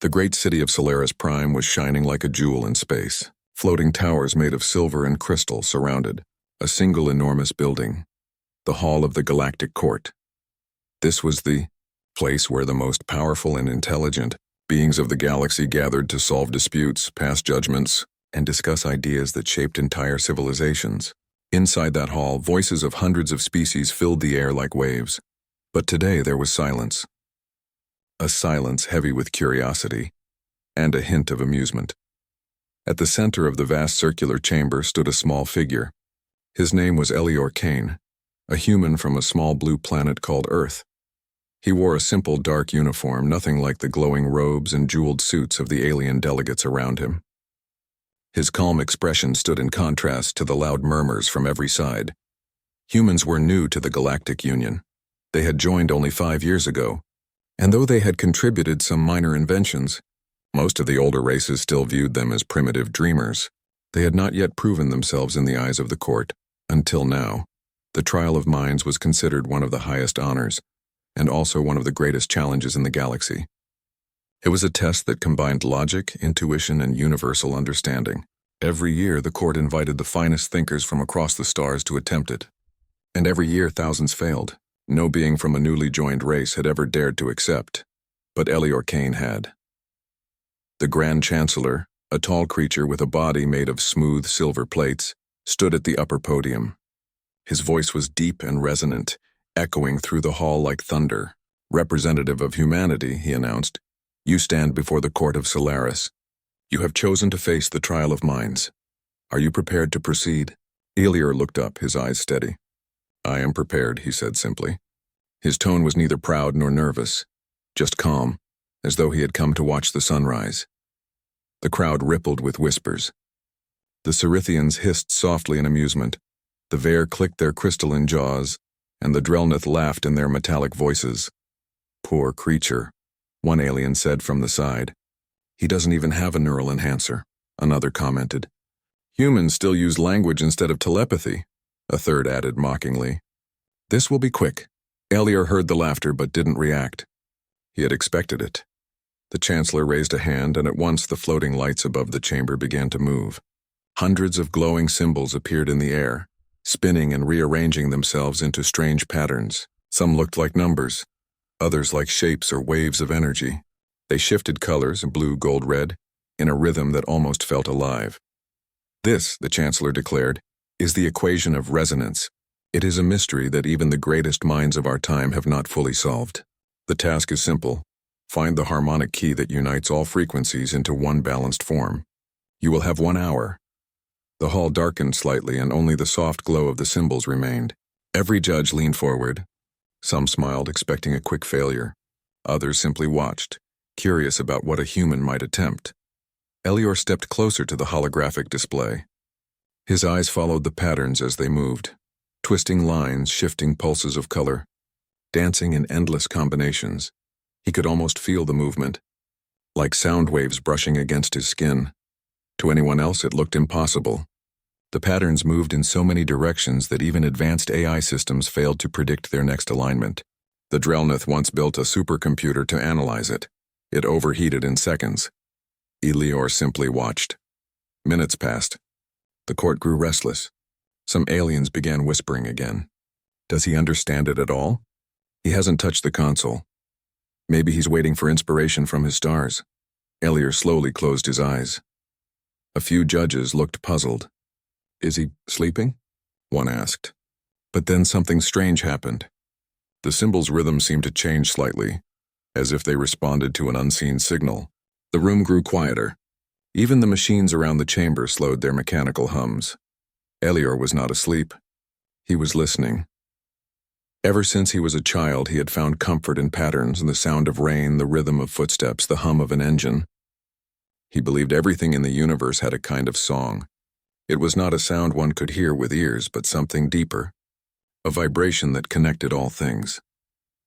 The great city of Solaris Prime was shining like a jewel in space. Floating towers made of silver and crystal surrounded a single enormous building, the Hall of the Galactic Court. This was the place where the most powerful and intelligent beings of the galaxy gathered to solve disputes, pass judgments, and discuss ideas that shaped entire civilizations. Inside that hall, voices of hundreds of species filled the air like waves. But today there was silence. A silence heavy with curiosity and a hint of amusement. At the center of the vast circular chamber stood a small figure. His name was Lyra HFY, a human from a small blue planet called Earth. He wore a simple dark uniform, nothing like the glowing robes and jeweled suits of the alien delegates around him. His calm expression stood in contrast to the loud murmurs from every side. Humans were new to the Galactic Union. They had joined only 5 years ago, and though they had contributed some minor inventions, most of the older races still viewed them as primitive dreamers. They had not yet proven themselves in the eyes of the court. Until now, the trial of minds was considered one of the highest honors, and also one of the greatest challenges in the galaxy. It was a test that combined logic, intuition, and universal understanding. Every year, the court invited the finest thinkers from across the stars to attempt it. And every year, thousands failed. No being from a newly joined race had ever dared to accept, but Lyra HFY had. The Grand Chancellor, a tall creature with a body made of smooth silver plates, stood at the upper podium. His voice was deep and resonant, echoing through the hall like thunder. "Representative of humanity," he announced, "you stand before the court of Solaris. You have chosen to face the trial of minds. Are you prepared to proceed?" Lyra looked up, his eyes steady. "I am prepared," he said simply. His tone was neither proud nor nervous, just calm, as though he had come to watch the sunrise. The crowd rippled with whispers. The Cerithians hissed softly in amusement, the Vare clicked their crystalline jaws, and the Drellnath laughed in their metallic voices. "Poor creature," one alien said from the side. "He doesn't even have a neural enhancer," another commented. "Humans still use language instead of telepathy," a third added mockingly. "This will be quick." Lyra heard the laughter but didn't react. He had expected it. The Chancellor raised a hand, and at once the floating lights above the chamber began to move. Hundreds of glowing symbols appeared in the air, spinning and rearranging themselves into strange patterns. Some looked like numbers, others like shapes or waves of energy. They shifted colors, blue, gold, red, in a rhythm that almost felt alive. "This," the Chancellor declared, "is the equation of resonance. It is a mystery that even the greatest minds of our time have not fully solved. The task is simple. Find the harmonic key that unites all frequencies into one balanced form. You will have 1 hour." The hall darkened slightly, and only the soft glow of the symbols remained. Every judge leaned forward. Some smiled, expecting a quick failure. Others simply watched, curious about what a human might attempt. Lyra stepped closer to the holographic display. His eyes followed the patterns as they moved, twisting lines, shifting pulses of color, dancing in endless combinations. He could almost feel the movement, like sound waves brushing against his skin. To anyone else, it looked impossible. The patterns moved in so many directions that even advanced AI systems failed to predict their next alignment. The Drellnath once built a supercomputer to analyze it. It overheated in seconds. Lyra simply watched. Minutes passed. The court grew restless. Some aliens began whispering again. Does he understand it at all? He hasn't touched the console. Maybe he's waiting for inspiration from his stars. Lyra slowly closed his eyes. A few judges looked puzzled. "Is he sleeping?" one asked. But then something strange happened. The symbol's rhythm seemed to change slightly, as if they responded to an unseen signal. The room grew quieter. Even the machines around the chamber slowed their mechanical hums. Lyra was not asleep. He was listening. Ever since he was a child, he had found comfort in patterns, the sound of rain, the rhythm of footsteps, the hum of an engine. He believed everything in the universe had a kind of song. It was not a sound one could hear with ears, but something deeper, a vibration that connected all things.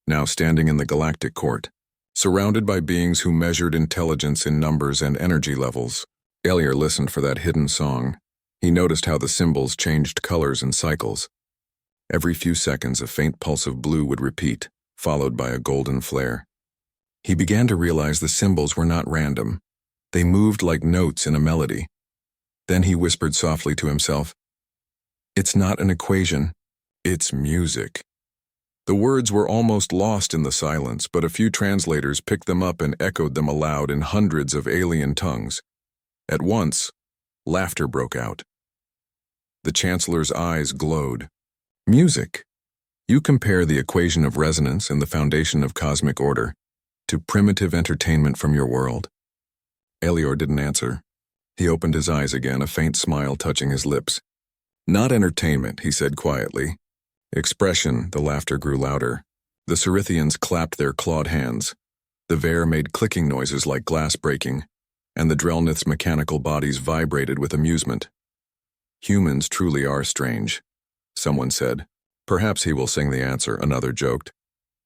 Now standing in the Galactic Court, surrounded by beings who measured intelligence in numbers and energy levels, Lyra listened for that hidden song. He noticed how the symbols changed colors and cycles. Every few seconds, a faint pulse of blue would repeat, followed by a golden flare. He began to realize the symbols were not random. They moved like notes in a melody. Then he whispered softly to himself, "It's not an equation, it's music." The words were almost lost in the silence, but a few translators picked them up and echoed them aloud in hundreds of alien tongues. At once, laughter broke out. The Chancellor's eyes glowed. Music. You compare the equation of resonance and the foundation of cosmic order to primitive entertainment from your world. Elior didn't answer. He opened his eyes again, a faint smile touching his lips. Not entertainment, he said quietly. Expression. The laughter grew louder. The Cerithians clapped their clawed hands. The Vare made clicking noises like glass breaking, and the Drelnith's mechanical bodies vibrated with amusement. Humans truly are strange, someone said. Perhaps he will sing the answer, another joked.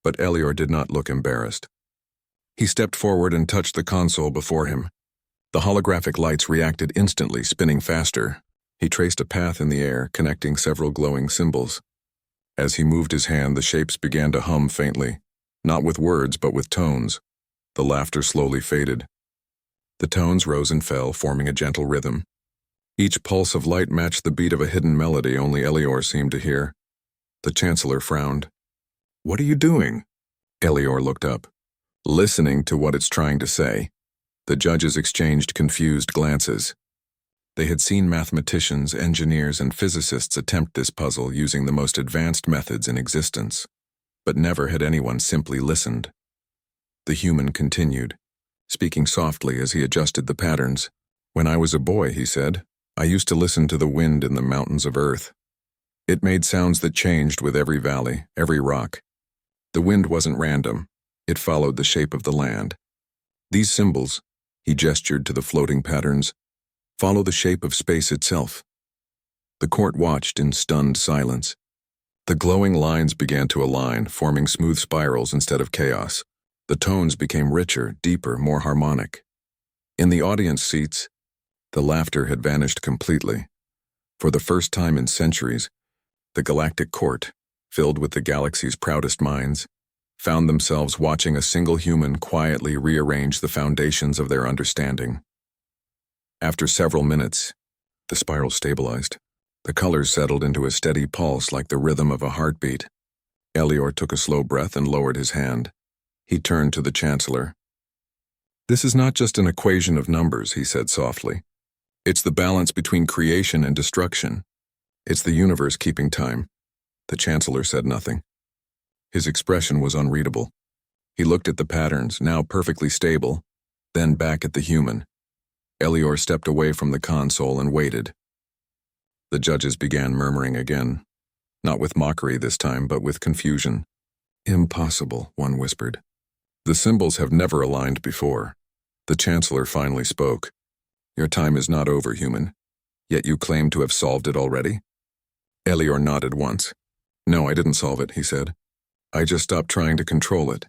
But Elior did not look embarrassed. He stepped forward and touched the console before him. The holographic lights reacted instantly, spinning faster. He traced a path in the air, connecting several glowing symbols. As he moved his hand, the shapes began to hum faintly, not with words but with tones. The laughter slowly faded. The tones rose and fell, forming a gentle rhythm. Each pulse of light matched the beat of a hidden melody only Elior seemed to hear. The Chancellor frowned. "What are you doing?" Elior looked up. "Listening to what it's trying to say." The judges exchanged confused glances. They had seen mathematicians, engineers, and physicists attempt this puzzle using the most advanced methods in existence, but never had anyone simply listened. The human continued, speaking softly as he adjusted the patterns. "When I was a boy," he said, "I used to listen to the wind in the mountains of Earth. It made sounds that changed with every valley, every rock. The wind wasn't random. It followed the shape of the land. These symbols," he gestured to the floating patterns, "follow the shape of space itself." The court watched in stunned silence. The glowing lines began to align, forming smooth spirals instead of chaos. The tones became richer, deeper, more harmonic. In the audience seats, the laughter had vanished completely. For the first time in centuries, the galactic court, filled with the galaxy's proudest minds, found themselves watching a single human quietly rearrange the foundations of their understanding. After several minutes, the spiral stabilized. The colors settled into a steady pulse like the rhythm of a heartbeat. Elior took a slow breath and lowered his hand. He turned to the Chancellor. "This is not just an equation of numbers," he said softly. "It's the balance between creation and destruction. It's the universe keeping time." The Chancellor said nothing. His expression was unreadable. He looked at the patterns, now perfectly stable, then back at the human. Elior stepped away from the console and waited. The judges began murmuring again, not with mockery this time, but with confusion. "Impossible," one whispered. "The symbols have never aligned before." The Chancellor finally spoke. "Your time is not over, human. Yet you claim to have solved it already?" Elior nodded once. "No, I didn't solve it," he said. "I just stopped trying to control it."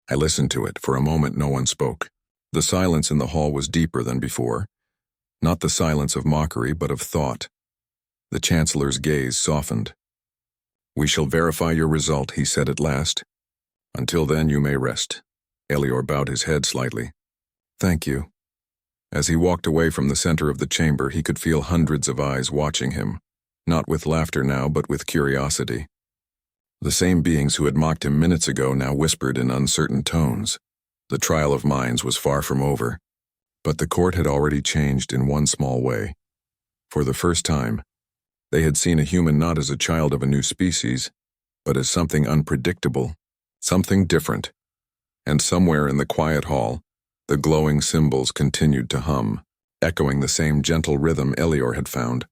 I listened to it. For a moment, no one spoke. The silence in the hall was deeper than before. Not the silence of mockery, but of thought. The Chancellor's gaze softened. "We shall verify your result," he said at last. "Until then, you may rest." Elior bowed his head slightly. "Thank you." As he walked away from the center of the chamber, he could feel hundreds of eyes watching him, not with laughter now, but with curiosity. The same beings who had mocked him minutes ago now whispered in uncertain tones. The trial of minds was far from over, but the court had already changed in one small way. For the first time, they had seen a human not as a child of a new species, but as something unpredictable, something different. And somewhere in the quiet hall, the glowing symbols continued to hum, echoing the same gentle rhythm Elior had found,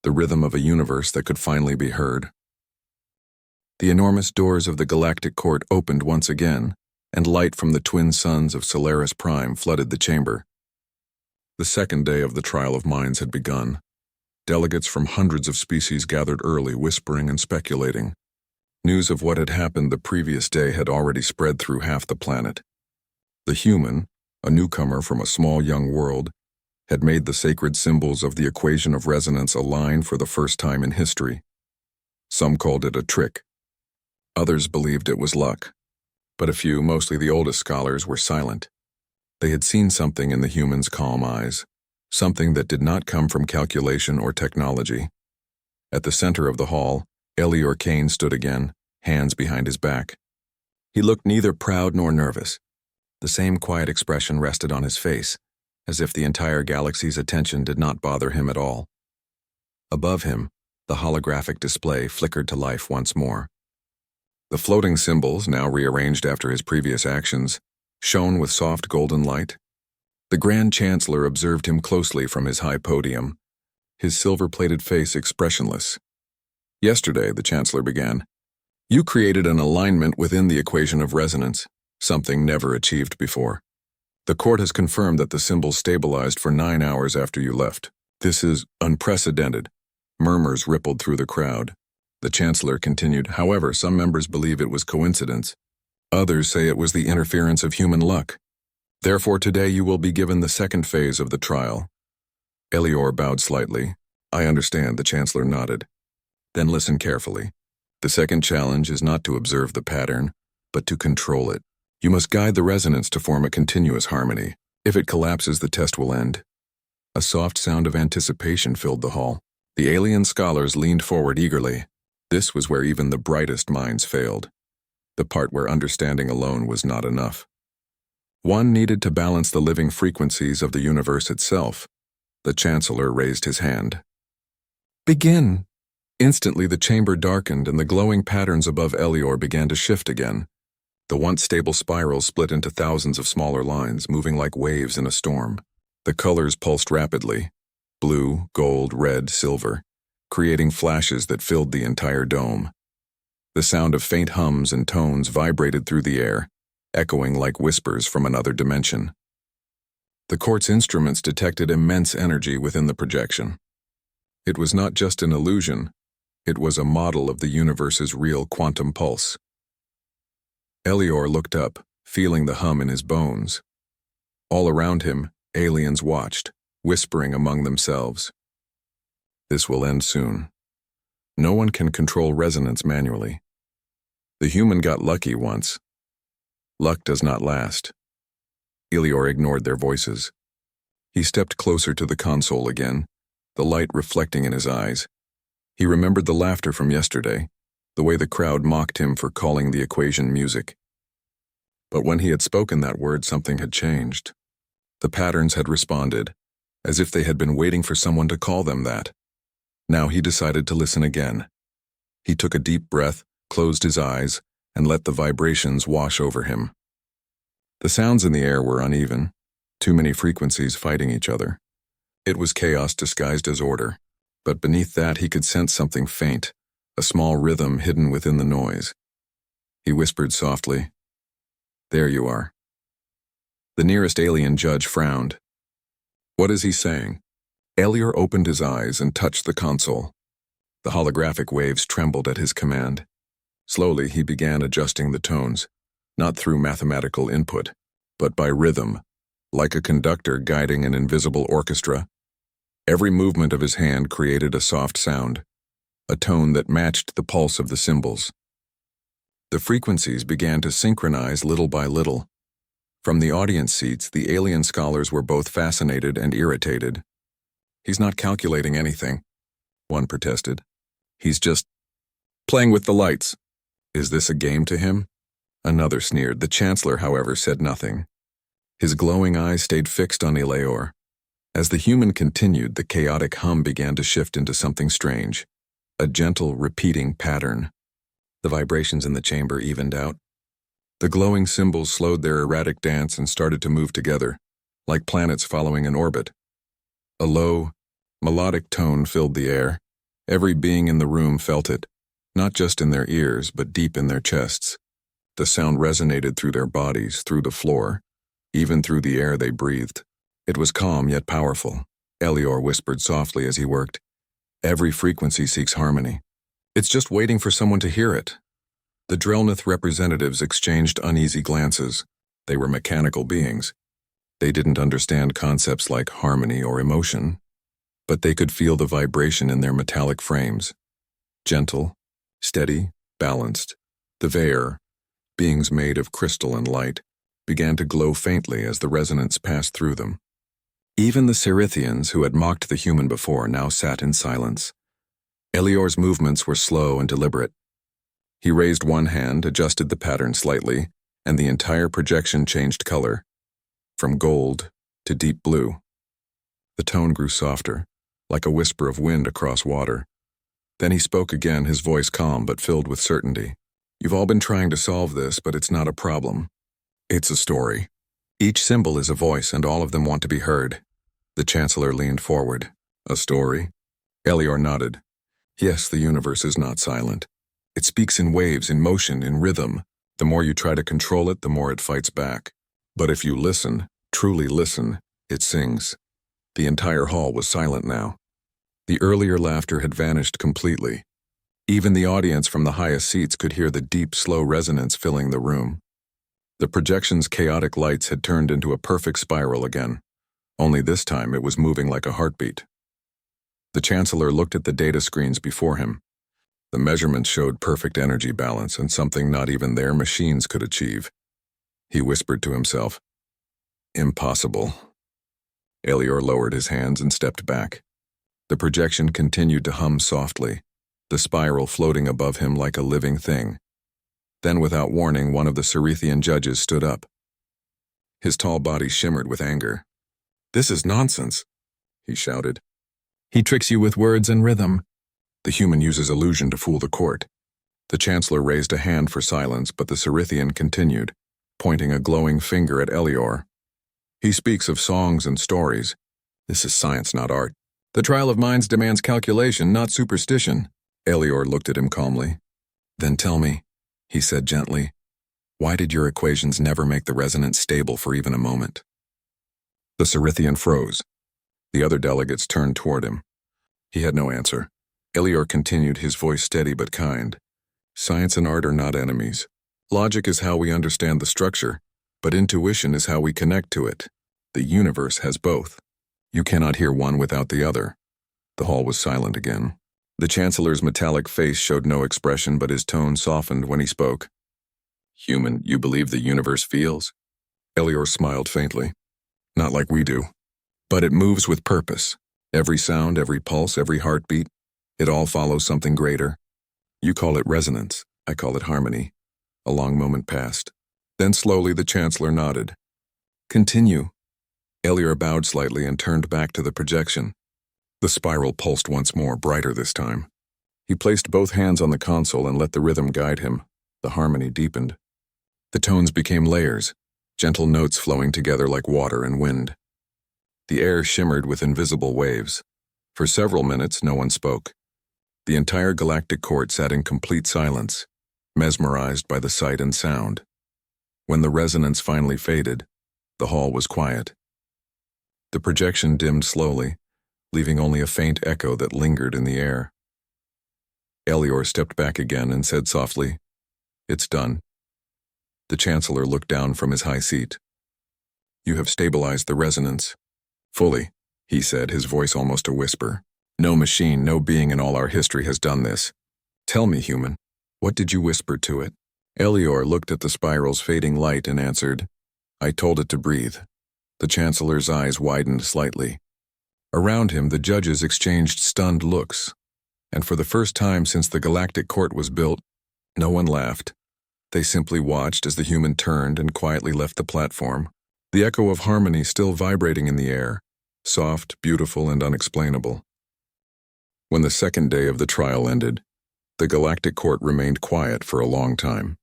the rhythm of a universe that could finally be heard. The enormous doors of the galactic court opened once again, and light from the twin suns of Solaris Prime flooded the chamber. The second day of the trial of minds had begun. Delegates from hundreds of species gathered early, whispering and speculating. News of what had happened the previous day had already spread through half the planet. The human, a newcomer from a small young world, had made the sacred symbols of the equation of resonance align for the first time in history. Some called it a trick. Others believed it was luck. But a few, mostly the oldest scholars, were silent. They had seen something in the humans' calm eyes, something that did not come from calculation or technology. At the center of the hall, Elior Kane stood again, hands behind his back. He looked neither proud nor nervous. The same quiet expression rested on his face, as if the entire galaxy's attention did not bother him at all. Above him, the holographic display flickered to life once more. The floating symbols, now rearranged after his previous actions, shone with soft golden light. The Grand Chancellor observed him closely from his high podium, his silver-plated face expressionless. "Yesterday," the Chancellor began, "you created an alignment within the equation of resonance, something never achieved before. The court has confirmed that the symbols stabilized for 9 hours after you left. This is unprecedented." Murmurs rippled through the crowd. The Chancellor continued, "However, some members believe it was coincidence. Others say it was the interference of human luck. Therefore, today you will be given the second phase of the trial." Elior bowed slightly. "I understand," the Chancellor nodded. "Then listen carefully. The second challenge is not to observe the pattern, but to control it. You must guide the resonance to form a continuous harmony. If it collapses, the test will end." A soft sound of anticipation filled the hall. The alien scholars leaned forward eagerly. This was where even the brightest minds failed. The part where understanding alone was not enough. One needed to balance the living frequencies of the universe itself. The Chancellor raised his hand. "Begin!" Instantly the chamber darkened and the glowing patterns above Elior began to shift again. The once stable spiral split into thousands of smaller lines, moving like waves in a storm. The colors pulsed rapidly: blue, gold, red, silver, creating flashes that filled the entire dome. The sound of faint hums and tones vibrated through the air, echoing like whispers from another dimension. The court's instruments detected immense energy within the projection. It was not just an illusion, it was a model of the universe's real quantum pulse. Elior looked up, feeling the hum in his bones. All around him, aliens watched, whispering among themselves. This will end soon. No one can control resonance manually. The human got lucky once. Luck does not last. Elior ignored their voices. He stepped closer to the console again, the light reflecting in his eyes. He remembered the laughter from yesterday, the way the crowd mocked him for calling the equation music. But when he had spoken that word, something had changed. The patterns had responded, as if they had been waiting for someone to call them that. Now he decided to listen again. He took a deep breath, closed his eyes, and let the vibrations wash over him. The sounds in the air were uneven, too many frequencies fighting each other. It was chaos disguised as order, but beneath that he could sense something faint, a small rhythm hidden within the noise. He whispered softly, "There you are." The nearest alien judge frowned. "What is he saying?" Elior opened his eyes and touched the console. The holographic waves trembled at his command. Slowly he began adjusting the tones, not through mathematical input, but by rhythm, like a conductor guiding an invisible orchestra. Every movement of his hand created a soft sound, a tone that matched the pulse of the symbols. The frequencies began to synchronize little by little. From the audience seats, the alien scholars were both fascinated and irritated. "He's not calculating anything," one protested. "He's just playing with the lights. Is this a game to him?" Another sneered. The Chancellor, however, said nothing. His glowing eyes stayed fixed on Elior. As the human continued, the chaotic hum began to shift into something strange, a gentle, repeating pattern. The vibrations in the chamber evened out. The glowing symbols slowed their erratic dance and started to move together, like planets following an orbit. A low, melodic tone filled the air. Every being in the room felt it, not just in their ears, but deep in their chests. The sound resonated through their bodies, through the floor, even through the air they breathed. It was calm yet powerful. Elior whispered softly as he worked, "Every frequency seeks harmony. It's just waiting for someone to hear it." The Drellnith representatives exchanged uneasy glances. They were mechanical beings. They didn't understand concepts like harmony or emotion, but they could feel the vibration in their metallic frames. Gentle, steady, balanced. The Veer, beings made of crystal and light, began to glow faintly as the resonance passed through them. Even the Cerithians, who had mocked the human before, now sat in silence. Elior's movements were slow and deliberate. He raised one hand, adjusted the pattern slightly, and the entire projection changed color, from gold to deep blue. The tone grew softer, like a whisper of wind across water. Then he spoke again, his voice calm but filled with certainty. "You've all been trying to solve this, but it's not a problem. It's a story. Each symbol is a voice, and all of them want to be heard." The Chancellor leaned forward. "A story?" Elior nodded. "Yes, the universe is not silent. It speaks in waves, in motion, in rhythm. The more you try to control it, the more it fights back. But if you listen, truly listen, it sings." The entire hall was silent now. The earlier laughter had vanished completely. Even the audience from the highest seats could hear the deep, slow resonance filling the room. The projection's chaotic lights had turned into a perfect spiral again. Only this time it was moving like a heartbeat. The Chancellor looked at the data screens before him. The measurements showed perfect energy balance and something not even their machines could achieve. He whispered to himself, "Impossible." Elior lowered his hands and stepped back. The projection continued to hum softly, the spiral floating above him like a living thing. Then, without warning, one of the Cerithian judges stood up. His tall body shimmered with anger. "This is nonsense," he shouted. "He tricks you with words and rhythm. The human uses illusion to fool the court." The Chancellor raised a hand for silence, but the Cerithian continued, pointing a glowing finger at Elior. "He speaks of songs and stories. This is science, not art. The trial of minds demands calculation, not superstition." Elior looked at him calmly. "Then tell me," he said gently, "why did your equations never make the resonance stable for even a moment?" The Cerithian froze. The other delegates turned toward him. He had no answer. Elior continued, his voice steady but kind. "Science and art are not enemies. Logic is how we understand the structure, but intuition is how we connect to it. The universe has both. You cannot hear one without the other." The hall was silent again. The Chancellor's metallic face showed no expression, but his tone softened when he spoke. "Human, you believe the universe feels?" Elior smiled faintly. "Not like we do. But it moves with purpose. Every sound, every pulse, every heartbeat, it all follows something greater. You call it resonance, I call it harmony." A long moment passed. Then slowly the Chancellor nodded. "Continue." Elior bowed slightly and turned back to the projection. The spiral pulsed once more, brighter this time. He placed both hands on the console and let the rhythm guide him. The harmony deepened. The tones became layers, gentle notes flowing together like water and wind. The air shimmered with invisible waves. For several minutes, no one spoke. The entire galactic court sat in complete silence, mesmerized by the sight and sound. When the resonance finally faded, the hall was quiet. The projection dimmed slowly, leaving only a faint echo that lingered in the air. Elior stepped back again and said softly, "It's done." The Chancellor looked down from his high seat. "You have stabilized the resonance." "Fully," he said, his voice almost a whisper. "No machine, no being in all our history has done this. Tell me, human, what did you whisper to it?" Elior looked at the spiral's fading light and answered, "I told it to breathe." The Chancellor's eyes widened slightly. Around him, the judges exchanged stunned looks, and for the first time since the Galactic Court was built, no one laughed. They simply watched as the human turned and quietly left the platform, the echo of harmony still vibrating in the air, soft, beautiful, and unexplainable. When the second day of the trial ended, the Galactic Court remained quiet for a long time.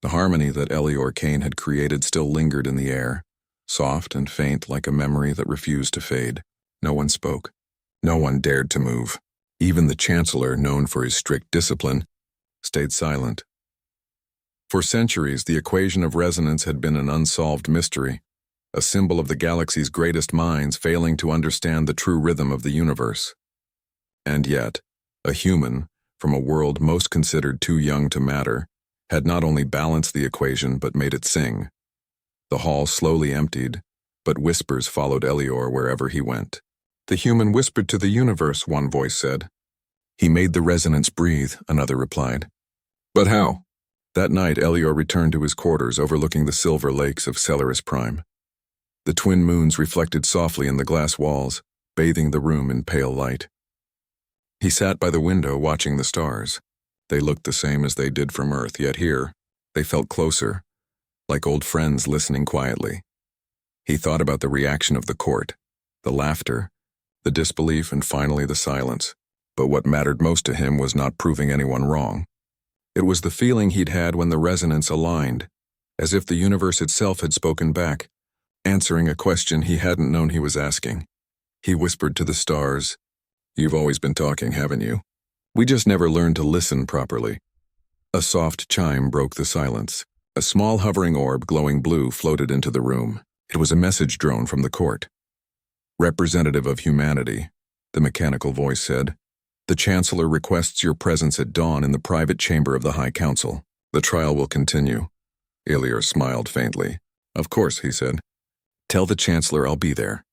The harmony that Elior Kane had created still lingered in the air, soft and faint like a memory that refused to fade. No one spoke. No one dared to move. Even the Chancellor, known for his strict discipline, stayed silent. For centuries, the equation of resonance had been an unsolved mystery, a symbol of the galaxy's greatest minds failing to understand the true rhythm of the universe. And yet, a human, from a world most considered too young to matter, had not only balanced the equation but made it sing. The hall slowly emptied, but whispers followed Elior wherever he went. "The human whispered to the universe," one voice said. "He made the resonance breathe," another replied. "But how?" That night, Elior returned to his quarters overlooking the silver lakes of SciFi-Prime. The twin moons reflected softly in the glass walls, bathing the room in pale light. He sat by the window watching the stars. They looked the same as they did from Earth, yet here, they felt closer, like old friends listening quietly. He thought about the reaction of the court, the laughter, the disbelief, and finally the silence. But what mattered most to him was not proving anyone wrong. It was the feeling he'd had when the resonance aligned, as if the universe itself had spoken back, answering a question he hadn't known he was asking. He whispered to the stars, "You've always been talking, haven't you? We just never learned to listen properly." A soft chime broke the silence. A small hovering orb glowing blue floated into the room. It was a message drone from the court. "Representative of humanity," the mechanical voice said. "The Chancellor requests your presence at dawn in the private chamber of the High Council. The trial will continue." Elior smiled faintly. "Of course," he said. "Tell the Chancellor I'll be there."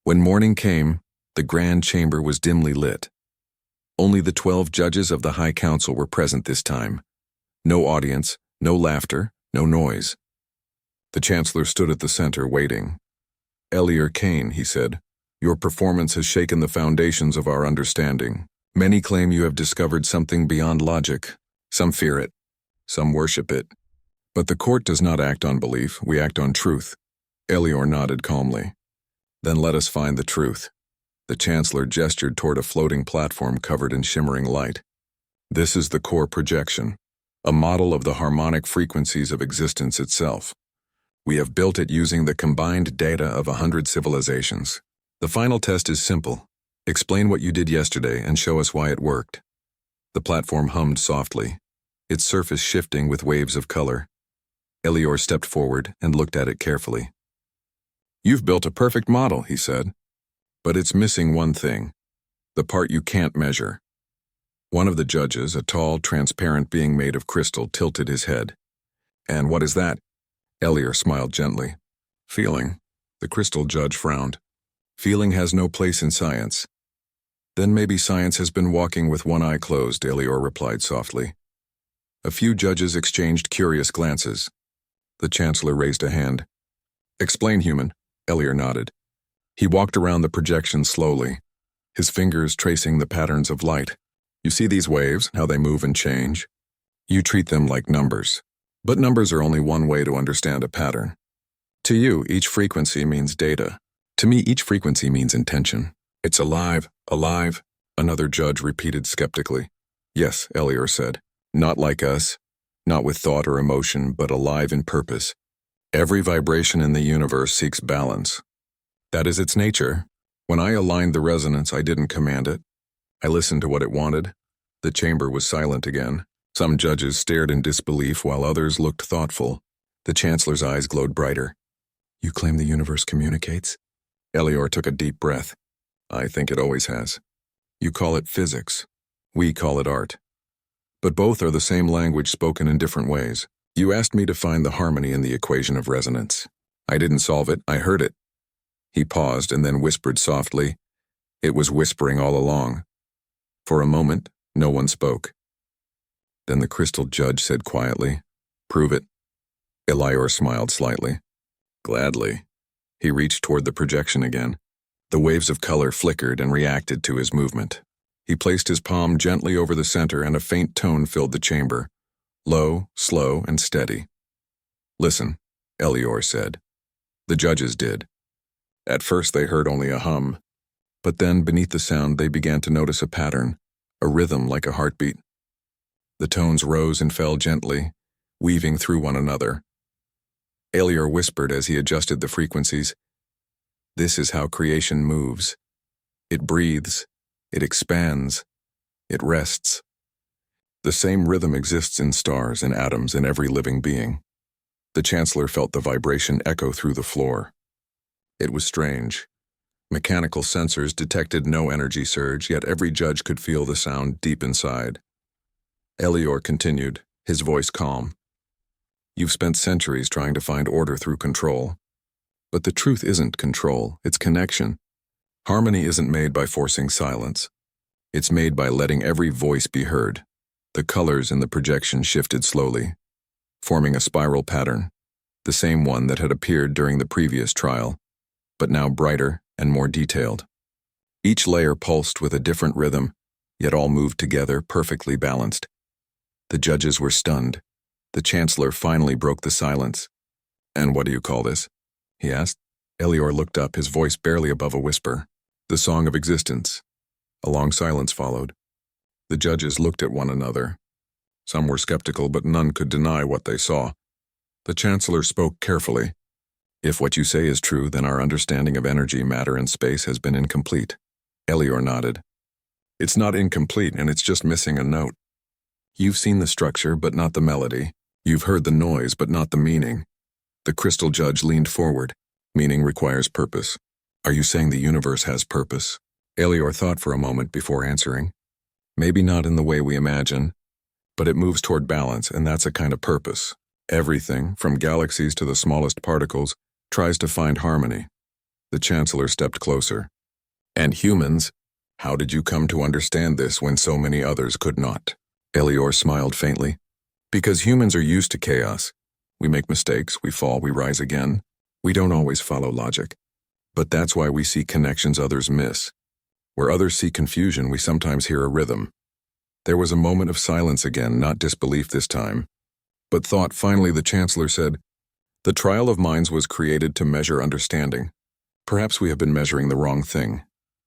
When morning came, the grand chamber was dimly lit. Only the 12 judges of the High Council were present this time. No audience, no laughter, no noise. The Chancellor stood at the center, waiting. "Elior Kane," he said, "your performance has shaken the foundations of our understanding. Many claim you have discovered something beyond logic. Some fear it. Some worship it. But the court does not act on belief, we act on truth." Elior nodded calmly. "Then let us find the truth." The Chancellor gestured toward a floating platform covered in shimmering light. "This is the core projection, a model of the harmonic frequencies of existence itself. We have built it using the combined data of 100 civilizations. The final test is simple. Explain what you did yesterday and show us why it worked." The platform hummed softly, its surface shifting with waves of color. Elior stepped forward and looked at it carefully. "You've built a perfect model," he said. "But it's missing one thing, the part you can't measure." One of the judges, a tall, transparent being made of crystal, tilted his head. "And what is that?" Elior smiled gently. "Feeling." The crystal judge frowned. "Feeling has no place in science." "Then maybe science has been walking with one eye closed," Elior replied softly. A few judges exchanged curious glances. The Chancellor raised a hand. "Explain, human." Elior nodded. He walked around the projection slowly, his fingers tracing the patterns of light. "You see these waves, how they move and change? You treat them like numbers. But numbers are only one way to understand a pattern. To you, each frequency means data. To me, each frequency means intention. It's alive, alive," another judge repeated skeptically. "Yes," Elior said. "Not like us, not with thought or emotion, but alive in purpose. Every vibration in the universe seeks balance. That is its nature. When I aligned the resonance, I didn't command it. I listened to what it wanted." The chamber was silent again. Some judges stared in disbelief while others looked thoughtful. The Chancellor's eyes glowed brighter. "You claim the universe communicates?" Elior took a deep breath. "I think it always has. You call it physics. We call it art. But both are the same language spoken in different ways. You asked me to find the harmony in the equation of resonance. I didn't solve it, I heard it." He paused and then whispered softly. It was whispering all along. For a moment, no one spoke. Then the crystal judge said quietly, "Prove it." Elior smiled slightly. "Gladly." He reached toward the projection again. The waves of color flickered and reacted to his movement. He placed his palm gently over the center and a faint tone filled the chamber. Low, slow, and steady. "Listen," Elior said. The judges did. At first they heard only a hum, but then beneath the sound they began to notice a pattern, a rhythm like a heartbeat. The tones rose and fell gently, weaving through one another. Elior whispered as he adjusted the frequencies. "This is how creation moves. It breathes, it expands, it rests. The same rhythm exists in stars and atoms in every living being." The Chancellor felt the vibration echo through the floor. It was strange. Mechanical sensors detected no energy surge, yet every judge could feel the sound deep inside. Elior continued, his voice calm. "You've spent centuries trying to find order through control. But the truth isn't control, it's connection. Harmony isn't made by forcing silence. It's made by letting every voice be heard. The colors in the projection shifted slowly, forming a spiral pattern, the same one that had appeared during the previous trial, but now brighter and more detailed. Each layer pulsed with a different rhythm, yet all moved together, perfectly balanced. The judges were stunned. The Chancellor finally broke the silence. "And what do you call this?" he asked. Elior looked up, his voice barely above a whisper. "The Song of Existence." A long silence followed. The judges looked at one another. Some were skeptical, but none could deny what they saw. The Chancellor spoke carefully. "If what you say is true, then our understanding of energy, matter, and space has been incomplete." Elior nodded. "It's not incomplete, and it's just missing a note. You've seen the structure, but not the melody. You've heard the noise, but not the meaning." The crystal judge leaned forward. "Meaning requires purpose. Are you saying the universe has purpose?" Elior thought for a moment before answering. "Maybe not in the way we imagine, but it moves toward balance, and that's a kind of purpose. Everything, from galaxies to the smallest particles, tries to find harmony." The Chancellor stepped closer. "And humans, how did you come to understand this when so many others could not?" Elior smiled faintly. "Because humans are used to chaos. We make mistakes, we fall, we rise again. We don't always follow logic. But that's why we see connections others miss. Where others see confusion, we sometimes hear a rhythm." There was a moment of silence again, not disbelief this time, but thought. Finally, the Chancellor said, "The trial of minds was created to measure understanding. Perhaps we have been measuring the wrong thing."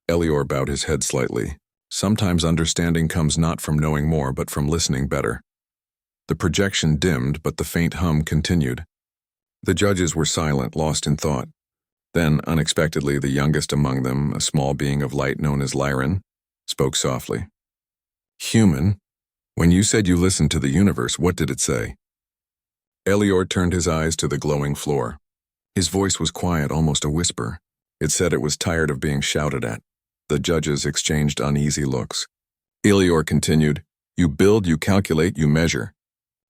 Elior bowed his head slightly. "Sometimes understanding comes not from knowing more, but from listening better." The projection dimmed, but the faint hum continued. The judges were silent, lost in thought. Then, unexpectedly, the youngest among them, a small being of light known as Lyra, spoke softly. "Human, when you said you listened to the universe, what did it say?" Elior turned his eyes to the glowing floor. His voice was quiet, almost a whisper. It said it was tired of being shouted at. The judges exchanged uneasy looks. Elior continued, "You build, you calculate, you measure.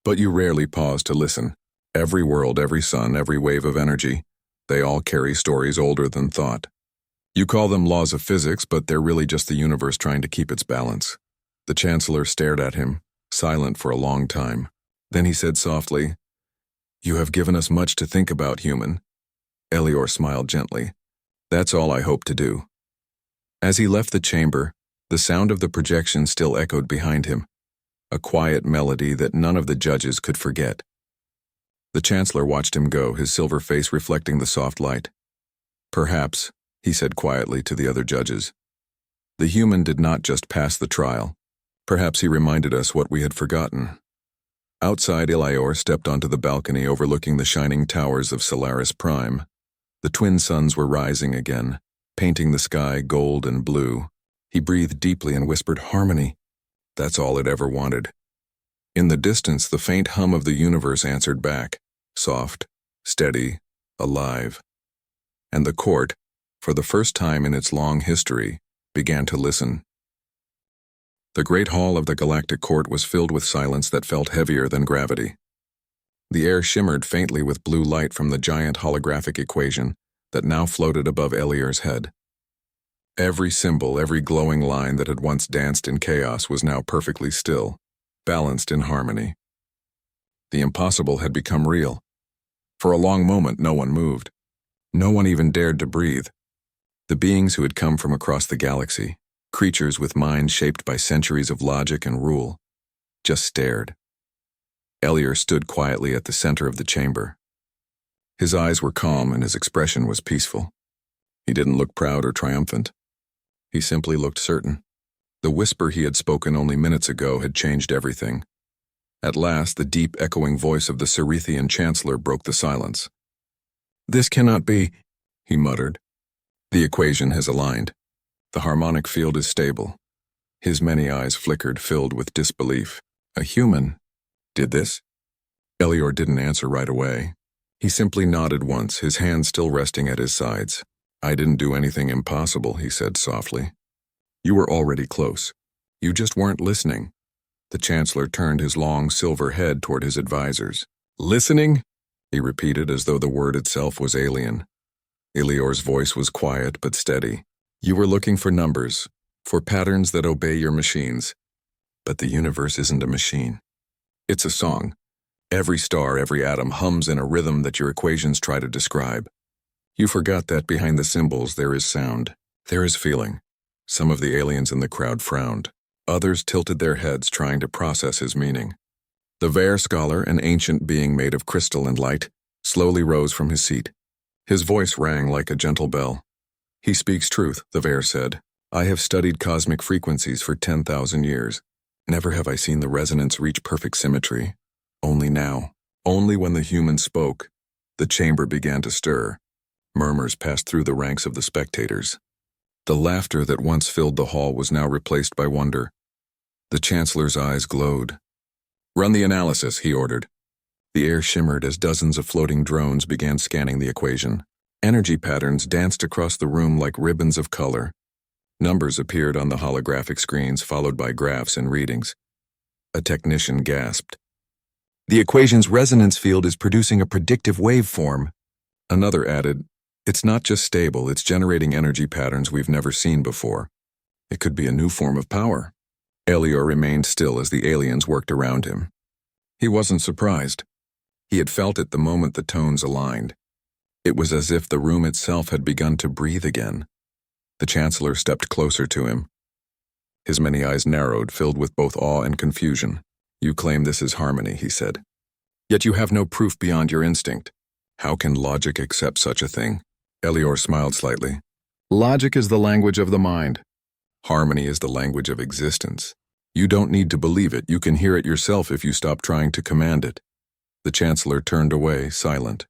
But you rarely pause to listen. Every world, every sun, every wave of energy, they all carry stories older than thought. You call them laws of physics, but they're really just the universe trying to keep its balance." The Chancellor stared at him, silent for a long time. Then he said softly, "You have given us much to think about, human." Elior smiled gently. "That's all I hope to do." As he left the chamber, the sound of the projection still echoed behind him, a quiet melody that none of the judges could forget. The Chancellor watched him go, his silver face reflecting the soft light. "Perhaps," he said quietly to the other judges, "the human did not just pass the trial. Perhaps he reminded us what we had forgotten." Outside, Elior stepped onto the balcony overlooking the shining towers of SciFi-Prime. The twin suns were rising again, painting the sky gold and blue. He breathed deeply and whispered, "Harmony." That's all it ever wanted. In the distance, the faint hum of the universe answered back, soft, steady, alive. And the court, for the first time in its long history, began to listen. The great hall of the Galactic Court was filled with silence that felt heavier than gravity. The air shimmered faintly with blue light from the giant holographic equation that now floated above Elior's head. Every symbol, every glowing line that had once danced in chaos was now perfectly still, balanced in harmony. The impossible had become real. For a long moment, no one moved. No one even dared to breathe. The beings who had come from across the galaxy, creatures with minds shaped by centuries of logic and rule, just stared. Elior stood quietly at the center of the chamber. His eyes were calm and his expression was peaceful. He didn't look proud or triumphant. He simply looked certain. The whisper he had spoken only minutes ago had changed everything. At last, the deep, echoing voice of the Cerethian Chancellor broke the silence. "This cannot be," he muttered. "The equation has aligned. The harmonic field is stable." His many eyes flickered, filled with disbelief. "A human did this?" Elior didn't answer right away. He simply nodded once, his hands still resting at his sides. "I didn't do anything impossible," he said softly. "You were already close. You just weren't listening." The Chancellor turned his long silver head toward his advisors. "Listening?" he repeated as though the word itself was alien. Elior's voice was quiet but steady. "You were looking for numbers, for patterns that obey your machines. But the universe isn't a machine. It's a song. Every star, every atom hums in a rhythm that your equations try to describe. You forgot that behind the symbols there is sound. There is feeling. Some of the aliens in the crowd frowned. Others tilted their heads trying to process his meaning. The Vare scholar, an ancient being made of crystal and light, slowly rose from his seat. His voice rang like a gentle bell. "He speaks truth," the Vare said. "I have studied cosmic frequencies for 10,000 years. Never have I seen the resonance reach perfect symmetry. Only now, only when the human spoke, the chamber began to stir. Murmurs passed through the ranks of the spectators. The laughter that once filled the hall was now replaced by wonder. The Chancellor's eyes glowed. "Run the analysis," he ordered. The air shimmered as dozens of floating drones began scanning the equation. Energy patterns danced across the room like ribbons of color. Numbers appeared on the holographic screens, followed by graphs and readings. A technician gasped. "The equation's resonance field is producing a predictive waveform." Another added, "It's not just stable, it's generating energy patterns we've never seen before. It could be a new form of power." Elior remained still as the aliens worked around him. He wasn't surprised. He had felt it the moment the tones aligned. It was as if the room itself had begun to breathe again. The Chancellor stepped closer to him. His many eyes narrowed, filled with both awe and confusion. "You claim this is harmony," he said. "Yet you have no proof beyond your instinct. How can logic accept such a thing?" Elior smiled slightly. "Logic is the language of the mind. Harmony is the language of existence. You don't need to believe it, you can hear it yourself if you stop trying to command it." The Chancellor turned away, silent.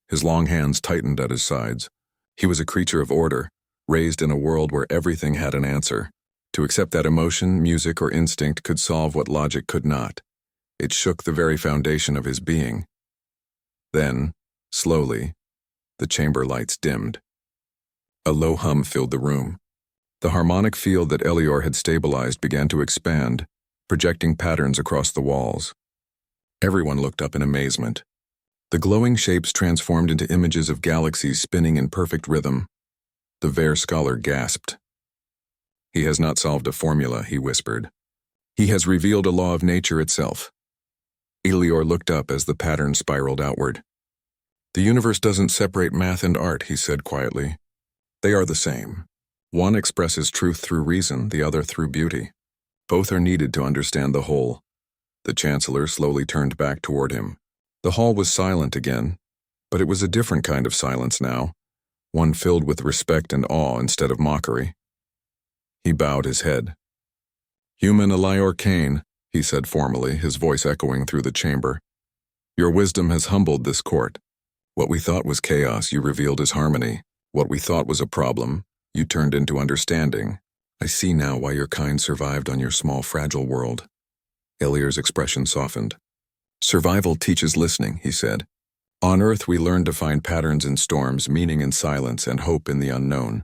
His long hands tightened at his sides. He was a creature of order, raised in a world where everything had an answer. To accept that emotion, music, or instinct could solve what logic could not. It shook the very foundation of his being. Then, slowly, the chamber lights dimmed. A low hum filled the room. The harmonic field that Elior had stabilized began to expand, projecting patterns across the walls. Everyone looked up in amazement. The glowing shapes transformed into images of galaxies spinning in perfect rhythm. The Vare scholar gasped. "He has not solved a formula," he whispered. "He has revealed a law of nature itself." Elior looked up as the pattern spiraled outward. "The universe doesn't separate math and art," he said quietly. "They are the same. One expresses truth through reason, the other through beauty. Both are needed to understand the whole." The Chancellor slowly turned back toward him. The hall was silent again, but it was a different kind of silence now, one filled with respect and awe instead of mockery. He bowed his head. "Human Elior Kane," he said formally, his voice echoing through the chamber. "Your wisdom has humbled this court. What we thought was chaos, you revealed as harmony. What we thought was a problem, you turned into understanding. I see now why your kind survived on your small, fragile world." Elior's expression softened. "Survival teaches listening," he said. "On Earth we learned to find patterns in storms, meaning in silence, and hope in the unknown.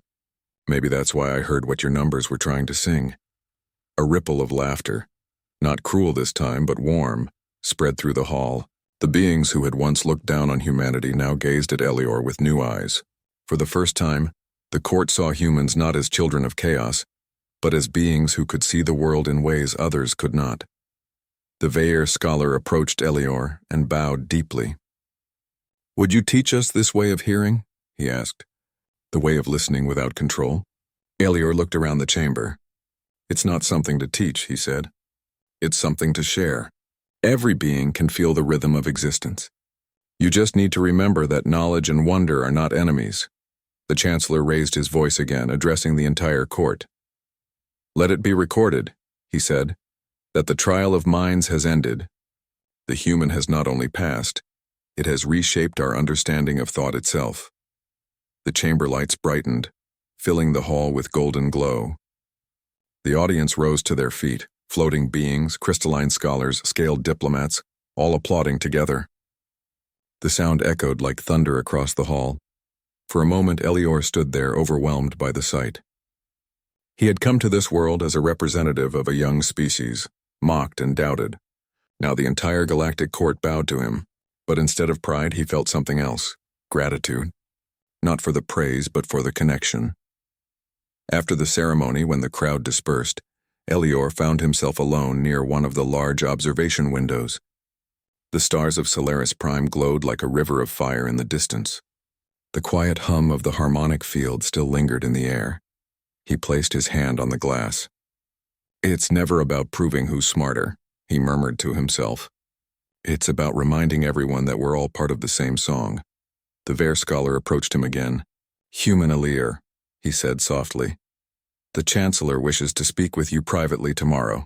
Maybe that's why I heard what your numbers were trying to sing." A ripple of laughter, not cruel this time, but warm, spread through the hall. The beings who had once looked down on humanity now gazed at Elior with new eyes. For the first time, the court saw humans not as children of chaos, but as beings who could see the world in ways others could not. The Vare scholar approached Elior and bowed deeply. "Would you teach us this way of hearing?" he asked. "The way of listening without control?" Elior looked around the chamber. "It's not something to teach," he said. "It's something to share. Every being can feel the rhythm of existence. You just need to remember that knowledge and wonder are not enemies." The Chancellor raised his voice again, addressing the entire court. "Let it be recorded," he said, "that the trial of minds has ended. The human has not only passed, it has reshaped our understanding of thought itself." The chamber lights brightened, filling the hall with golden glow. The audience rose to their feet, floating beings, crystalline scholars, scaled diplomats, all applauding together. The sound echoed like thunder across the hall. For a moment, Elior stood there, overwhelmed by the sight. He had come to this world as a representative of a young species, mocked and doubted. Now the entire galactic court bowed to him, but instead of pride, he felt something else, gratitude. Not for the praise, but for the connection. After the ceremony, when the crowd dispersed, Elior found himself alone near one of the large observation windows. The stars of Solaris Prime glowed like a river of fire in the distance. The quiet hum of the harmonic field still lingered in the air. He placed his hand on the glass. "It's never about proving who's smarter," he murmured to himself. "It's about reminding everyone that we're all part of the same song." The Ver scholar approached him again. "Human Elir," he said softly. "The Chancellor wishes to speak with you privately tomorrow.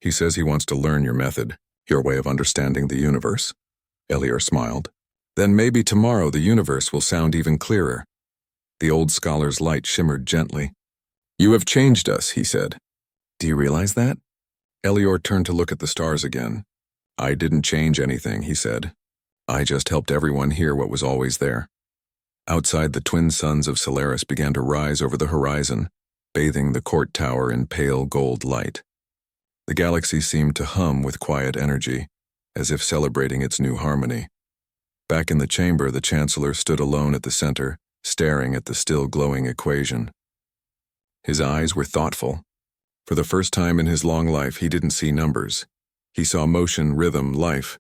He says he wants to learn your method, your way of understanding the universe." Elir smiled. "Then maybe tomorrow the universe will sound even clearer." The old scholar's light shimmered gently. "You have changed us," he said. "Do you realize that?" Elior turned to look at the stars again. "I didn't change anything," he said. "I just helped everyone hear what was always there." Outside, the twin suns of Solaris began to rise over the horizon, bathing the court tower in pale gold light. The galaxy seemed to hum with quiet energy, as if celebrating its new harmony. Back in the chamber, the Chancellor stood alone at the center, staring at the still glowing equation. His eyes were thoughtful. For the first time in his long life, he didn't see numbers. He saw motion, rhythm, life,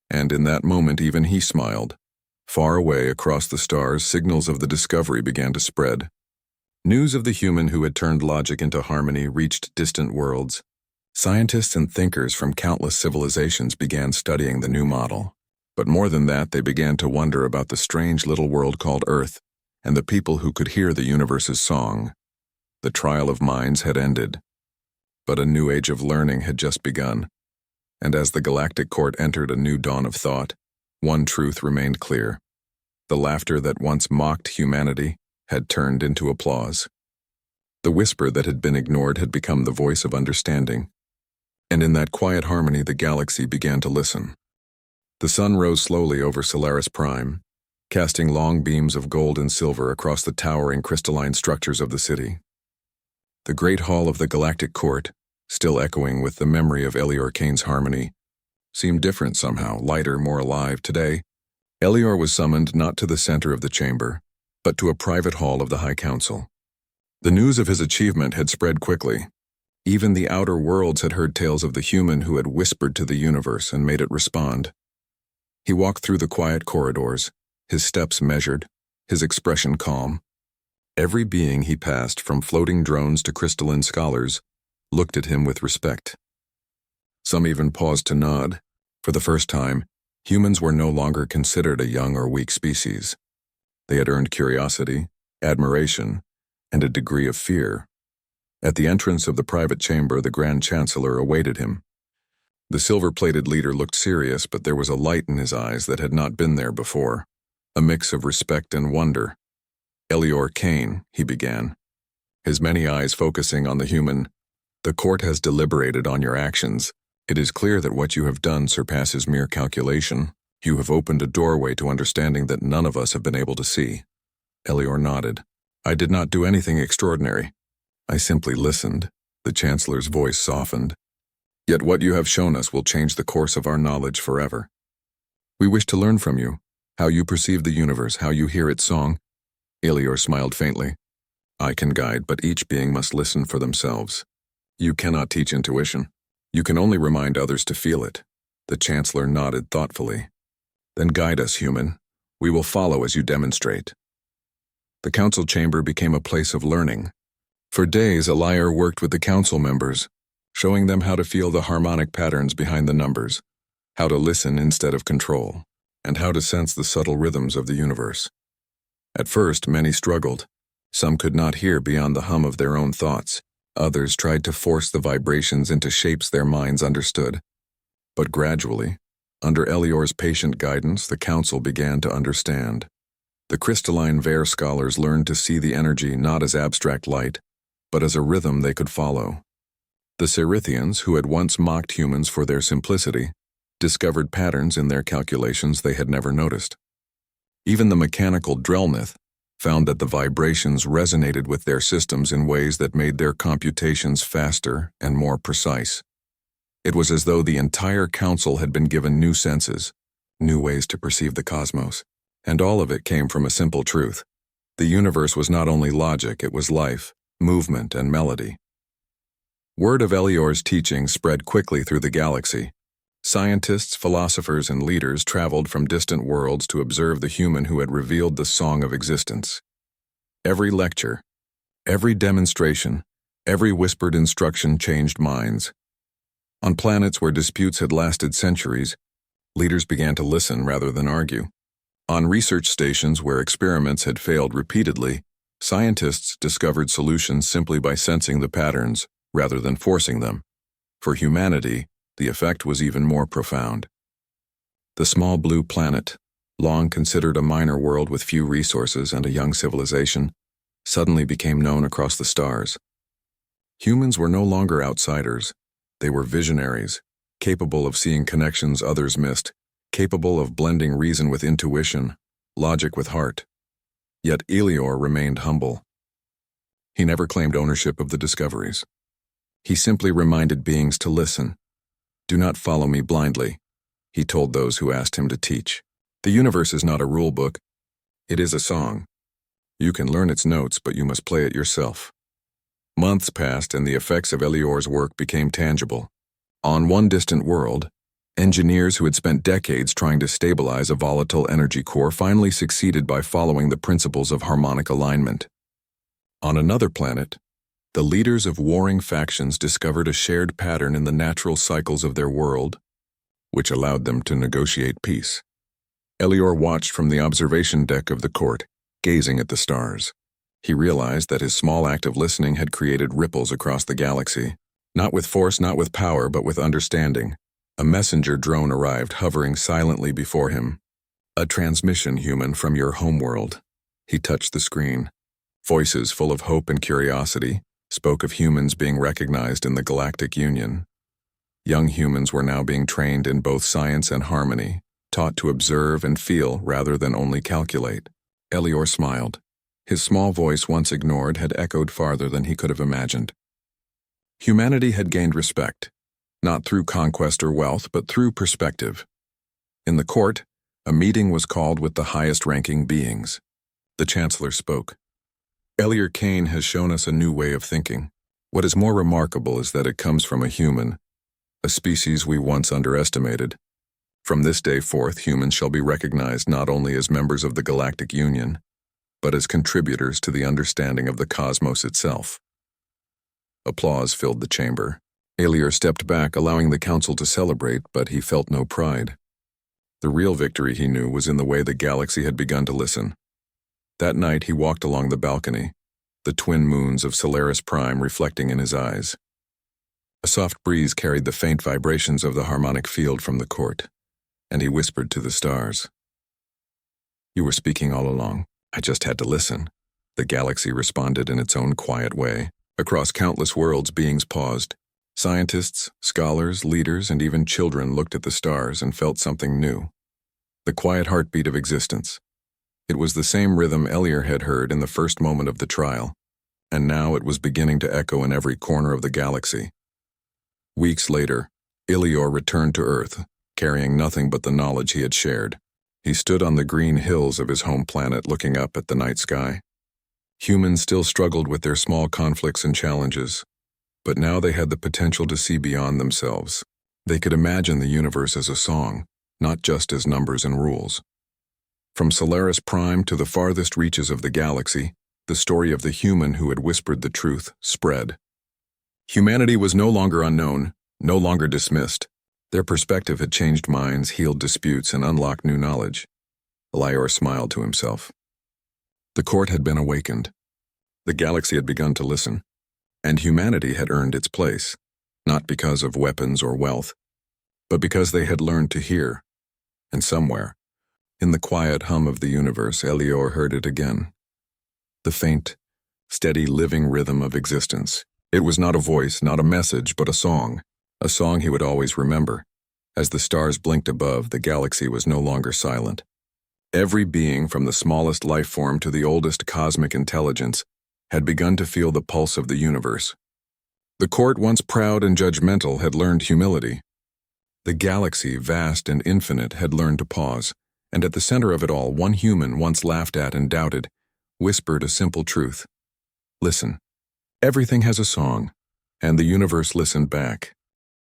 and in that moment even he smiled. Far away across the stars, signals of the discovery began to spread. News of the human who had turned logic into harmony reached distant worlds. Scientists and thinkers from countless civilizations began studying the new model. But more than that, they began to wonder about the strange little world called Earth and the people who could hear the universe's song. The trial of minds had ended, but a new age of learning had just begun. And as the Galactic Court entered a new dawn of thought, one truth remained clear. The laughter that once mocked humanity had turned into applause. The whisper that had been ignored had become the voice of understanding. And in that quiet harmony, the galaxy began to listen. The sun rose slowly over Solaris Prime, casting long beams of gold and silver across the towering crystalline structures of the city. The great hall of the Galactic Court, still echoing with the memory of Elior Kane's harmony, seemed different somehow, lighter, more alive. Today, Elior was summoned not to the center of the chamber, but to a private hall of the High Council. The news of his achievement had spread quickly. Even the outer worlds had heard tales of the human who had whispered to the universe and made it respond. He walked through the quiet corridors, his steps measured, his expression calm. Every being he passed, from floating drones to crystalline scholars, looked at him with respect. Some even paused to nod. For the first time, humans were no longer considered a young or weak species. They had earned curiosity, admiration, and a degree of fear. At the entrance of the private chamber, the Grand Chancellor awaited him. The silver-plated leader looked serious, but there was a light in his eyes that had not been there before, a mix of respect and wonder. "Elior Kane," he began, his many eyes focusing on the human, "the court has deliberated on your actions. It is clear that what you have done surpasses mere calculation. You have opened a doorway to understanding that none of us have been able to see." Elior nodded. "I did not do anything extraordinary. I simply listened." The Chancellor's voice softened. "Yet what you have shown us will change the course of our knowledge forever. We wish to learn from you, how you perceive the universe, how you hear its song." Elior smiled faintly. "I can guide, but each being must listen for themselves. You cannot teach intuition. You can only remind others to feel it." The Chancellor nodded thoughtfully. "Then guide us, human. We will follow as you demonstrate." The council chamber became a place of learning. For days, Lyra worked with the council members, showing them how to feel the harmonic patterns behind the numbers, how to listen instead of control, and how to sense the subtle rhythms of the universe. At first, many struggled. Some could not hear beyond the hum of their own thoughts. Others tried to force the vibrations into shapes their minds understood. But gradually, under Elior's patient guidance, the council began to understand. The crystalline Ver scholars learned to see the energy not as abstract light, but as a rhythm they could follow. The Cerithians, who had once mocked humans for their simplicity, discovered patterns in their calculations they had never noticed. Even the mechanical Drelnith found that the vibrations resonated with their systems in ways that made their computations faster and more precise. It was as though the entire council had been given new senses, new ways to perceive the cosmos, and all of it came from a simple truth. The universe was not only logic, it was life, movement, and melody. Word of Elior's teaching spread quickly through the galaxy. Scientists, philosophers, and leaders traveled from distant worlds to observe the human who had revealed the song of existence. Every lecture, every demonstration, every whispered instruction changed minds. On planets where disputes had lasted centuries, leaders began to listen rather than argue. On research stations where experiments had failed repeatedly, scientists discovered solutions simply by sensing the patterns rather than forcing them. For humanity, the effect was even more profound. The small blue planet, long considered a minor world with few resources and a young civilization, suddenly became known across the stars. Humans were no longer outsiders. They were visionaries, capable of seeing connections others missed, capable of blending reason with intuition, logic with heart. Yet Elior remained humble. He never claimed ownership of the discoveries. He simply reminded beings to listen. "Do not follow me blindly," he told those who asked him to teach. "The universe is not a rule book. It is a song. You can learn its notes, but you must play it yourself." Months passed and the effects of Elior's work became tangible. On one distant world, engineers who had spent decades trying to stabilize a volatile energy core finally succeeded by following the principles of harmonic alignment. On another planet, the leaders of warring factions discovered a shared pattern in the natural cycles of their world, which allowed them to negotiate peace. Elior watched from the observation deck of the court, gazing at the stars. He realized that his small act of listening had created ripples across the galaxy, not with force, not with power, but with understanding. A messenger drone arrived, hovering silently before him. "A transmission, human, from your homeworld." He touched the screen. Voices full of hope and curiosity spoke of humans being recognized in the Galactic Union. Young humans were now being trained in both science and harmony, taught to observe and feel rather than only calculate. Elior smiled. His small voice, once ignored, had echoed farther than he could have imagined. Humanity had gained respect, not through conquest or wealth, but through perspective. In the court, a meeting was called with the highest-ranking beings. The Chancellor spoke. "Elior Kane has shown us a new way of thinking. What is more remarkable is that it comes from a human, a species we once underestimated. From this day forth, humans shall be recognized not only as members of the Galactic Union, but as contributors to the understanding of the cosmos itself." Applause filled the chamber. Elior stepped back, allowing the council to celebrate, but he felt no pride. The real victory, he knew, was in the way the galaxy had begun to listen. That night he walked along the balcony, the twin moons of Solaris Prime reflecting in his eyes. A soft breeze carried the faint vibrations of the harmonic field from the court, and he whispered to the stars. "You were speaking all along. I just had to listen." The galaxy responded in its own quiet way. Across countless worlds, beings paused. Scientists, scholars, leaders, and even children looked at the stars and felt something new. The quiet heartbeat of existence. It was the same rhythm Elior had heard in the first moment of the trial, and now it was beginning to echo in every corner of the galaxy. Weeks later, Elior returned to Earth, carrying nothing but the knowledge he had shared. He stood on the green hills of his home planet looking up at the night sky. Humans still struggled with their small conflicts and challenges, but now they had the potential to see beyond themselves. They could imagine the universe as a song, not just as numbers and rules. From Solaris Prime to the farthest reaches of the galaxy, the story of the human who had whispered the truth spread. Humanity was no longer unknown, no longer dismissed. Their perspective had changed minds, healed disputes, and unlocked new knowledge. Elior smiled to himself. The court had been awakened. The galaxy had begun to listen, and humanity had earned its place, not because of weapons or wealth, but because they had learned to hear. And somewhere, in the quiet hum of the universe, Elior heard it again. The faint, steady living rhythm of existence. It was not a voice, not a message, but a song he would always remember. As the stars blinked above, the galaxy was no longer silent. Every being, from the smallest life form to the oldest cosmic intelligence, had begun to feel the pulse of the universe. The court, once proud and judgmental, had learned humility. The galaxy, vast and infinite, had learned to pause, and at the center of it all, one human, once laughed at and doubted, whispered a simple truth. "Listen, everything has a song, And the universe listened back,